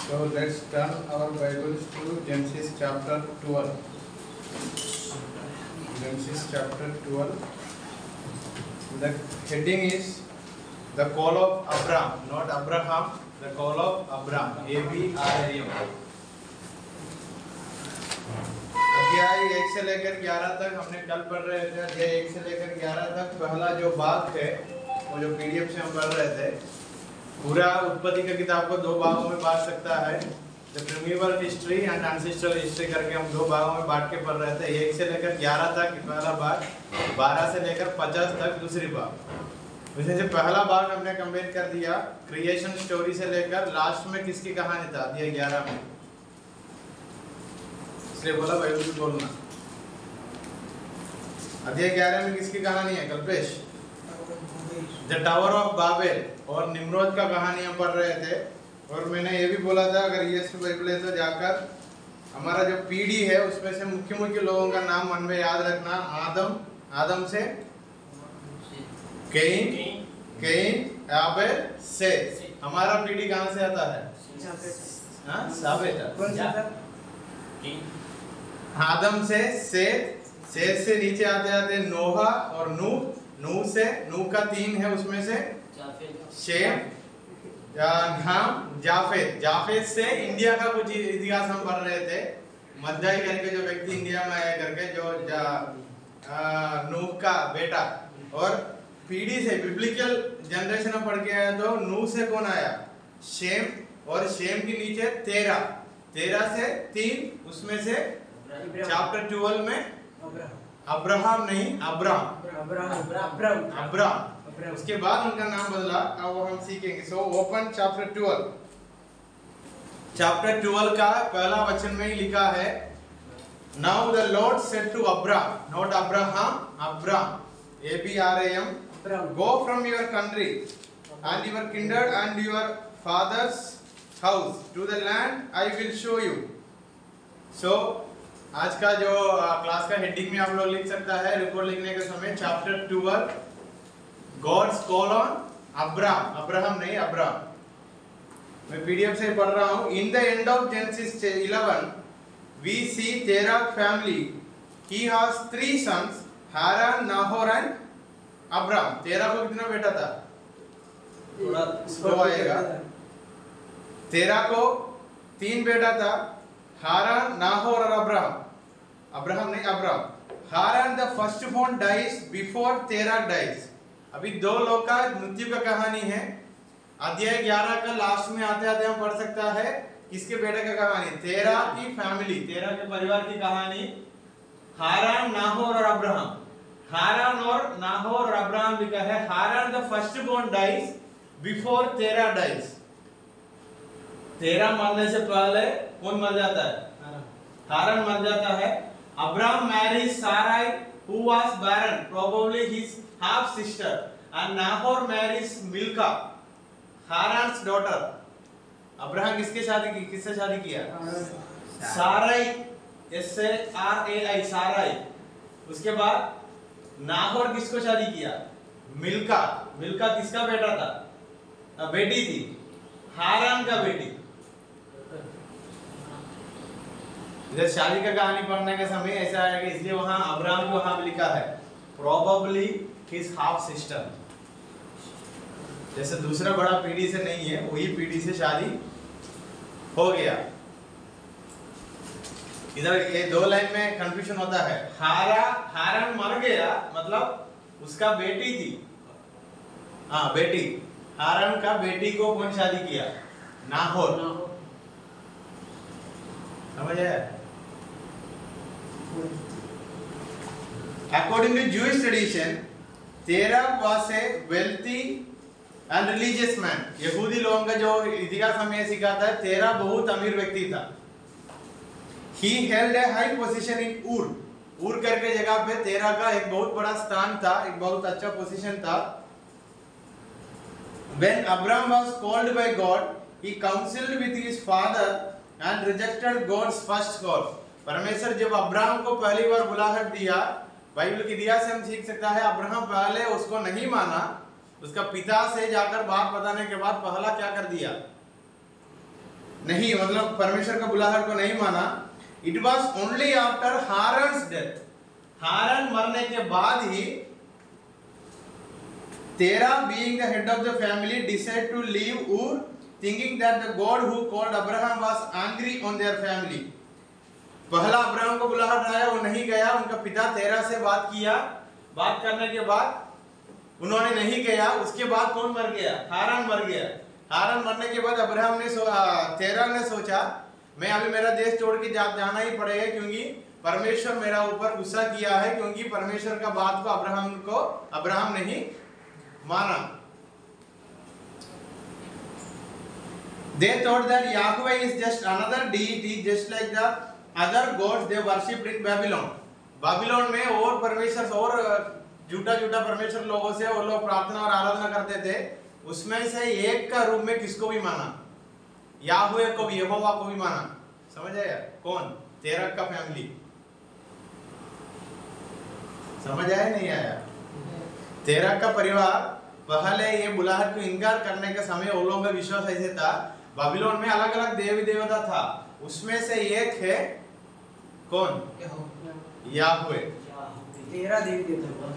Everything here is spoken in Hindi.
So let's turn our Bibles to Genesis chapter 12. Genesis chapter 12. The heading is the call of Abraham, not Abraham, the call of Abraham. A-B-R-A-M. अध्याय 1 से लेकर 11 तक हमने कल पढ़ रहे थे। अध्याय 1 से लेकर 11 तक पहला जो भाग है वो जो पीडीएफ से हम पढ़ रहे थे, पूरा उत्पत्ति की किताब को 2 भागों में बांट सकता है। The primeval history and ancestral history करके हम 2 भागों में बांट के पढ़ रहे थे। 1 से लेकर 11 तक पहला भाग, 12 से लेकर 50 तक दूसरी भाग। उसमें से पहला भाग हमने कंप्लीट कर दिया, क्रिएशन स्टोरी से लेकर लास्ट में किसकी कहानी था अध्याय 11 में, इसलिए बोला बाइबल भी बोलना। अध्याय 11 में किसकी कहानी है Kalpesh? The tower of Babel और निम्रोद का कहानी हम पढ़ रहे थे। और मैंने ये भी बोला था अगर ये बाइबल है तो जाकर हमारा जो पीढ़ी है उसमें से मुख्य मुख्य लोगों का नाम मन में याद रखना। आदम से कैन, आबेल से। हमारा पीढ़ी कहाँ से आता है? आदम से सेत से नीचे आते आते नोहा और नूह से, नूह का 3 है उसमें से शेम, जाफेद से इंडिया का कुछ इतिहास हम पढ़ रहे थे। मद्दाई करके जो व्यक्ति इंडिया में आया करके जो नूह का बेटा, और पीढ़ी से बिब्लिकल जनरेशन में पढ़ के आया तो नूह से कौन आया? शेम, और शेम के नीचे 13 से 3 उसमें से चैप्टर 12 में अब्राहम नहीं अब्राम। उसके बाद उनका नाम बदला, अब वो हम सीखेंगे। So open chapter 12। चैप्टर 12 का पहला वचन में ही लिखा है, now the Lord said to Abram, not Abraham, Abram, A-B-R-A-M, go from your country and your kindred and your father's house to the land I will show you. So आज का जो क्लास का हेडिंग में आप लोग लिख सकता है रिपोर्ट लिखने के समय, chapter 12 God's call on Abraham नहीं अब्राम। मैं पीडीएफ से पढ़ रहा हूँ। In the end of Genesis 11 we see Terah family, he has 3 sons, Haran, Nahor and Abram. Terah को कितना बेटा था? थोड़ा स्लो आएगा। 13 को 3 बेटा था, हारान, नाहोर और अब्राहम नहीं Abram. Haran the first born dies before Terah dies. अभी 2 लोग का मृत्यु का कहानी है। अध्याय 11 का लास्ट में आते आते हम पढ़ सकता है किसके बेटे का कहानी? 13 की फैमिली, 13 के परिवार की कहानी। हारान, नाहोर और अब्राहम। हारान और नाहोर और अब्राहम लिखा है। Haran the first born dies before Terah dies. 13 मरने से पहले कौन मर जाता है? हारान मर जाता है। Abraham marries Sarai who was barren, probably his half sister, and Nahor marries Milcah, Haran's daughter. Abraham किससे शादी किया? साराई, S-A-R-A-I, साराई। उसके बाद नाहोर किसको शादी किया? मिल्का किसका बेटा था? बेटी थी, हारान का बेटी। इधर शादी का कहानी पढ़ने के समय ऐसा आएगा, इसलिए वहां अब्राहम को वहां लिखा है प्रोबेबली हिज हाफ सिस्टर। जैसे दूसरा बड़ा पीढ़ी से नहीं है, वही पीढ़ी से शादी हो गया। इधर ये 2 लाइन में कंफ्यूजन होता है। हारान मर गया मतलब उसका बेटी थी, हाँ बेटी। हारान का बेटी को कौन शादी किया? नाहोर। समझ आया? According to Jewish tradition, Terah was a wealthy and religious man. यहूदी लोगों का जो इतिहास हमें सिखाता है, तेरह बहुत अमीर व्यक्ति था। He held a high position in ऊर करके जगह पे तेरह का एक बहुत बड़ा स्थान था, एक बहुत अच्छा पोजीशन था। When Abraham was called by God, he counseled with his father and rejected God's first call. परमेश्वर जब अब्राहम को पहली बार बुलाहट दिया, बाइबल की दिया से हम सीख सकता है अब्राहम पहले उसको नहीं माना, उसका पिता से जाकर बात बताने के बाद पहला क्या कर दिया? नहीं, मतलब परमेश्वर का बुलाहट को नहीं माना। It was only after Haran's death, Haran मरने के बाद ही Terah being the head of the family decide to leave Ur, thinking that the God who called Abraham was angry on their family. पहला अब्राहम को बुलाहट आया, वो नहीं गया, उनका पिता तेरा से बात किया, बात करने के बाद उन्होंने नहीं गया। उसके बाद कौन मर गया? हारन मर गया। हारन मरने के बाद अब्राहम ने तेरा ने सोचा मैं अभी मेरा देश छोड़ के जाना ही पड़ेगा, क्योंकि परमेश्वर मेरा ऊपर गुस्सा किया है, क्योंकि परमेश्वर का बात को अब्राहम नहीं माना। They thought that Yahweh is just another deity, just like the other gods they worshipped in Babylon. Babylon में और परमेश्वर और झूठा परमेश्वर लोगों से वो लोग प्रार्थना और आराधना करते थे। उसमें से एक का रूप में किसको भी माना? याहवे को भी, यहोवा को भी माना। समझ आया? कौन? तेरह का फैमिली। समझ आया नहीं आया? तेरह का परिवार पहले ये बुलाहट को इनकार करने के समय वो लोगों का विश्वास ऐसे था, बाबिलोन में अलग अलग देवी देवता था, उसमें से एक है कौन? याहवे। 13 देवी देवता।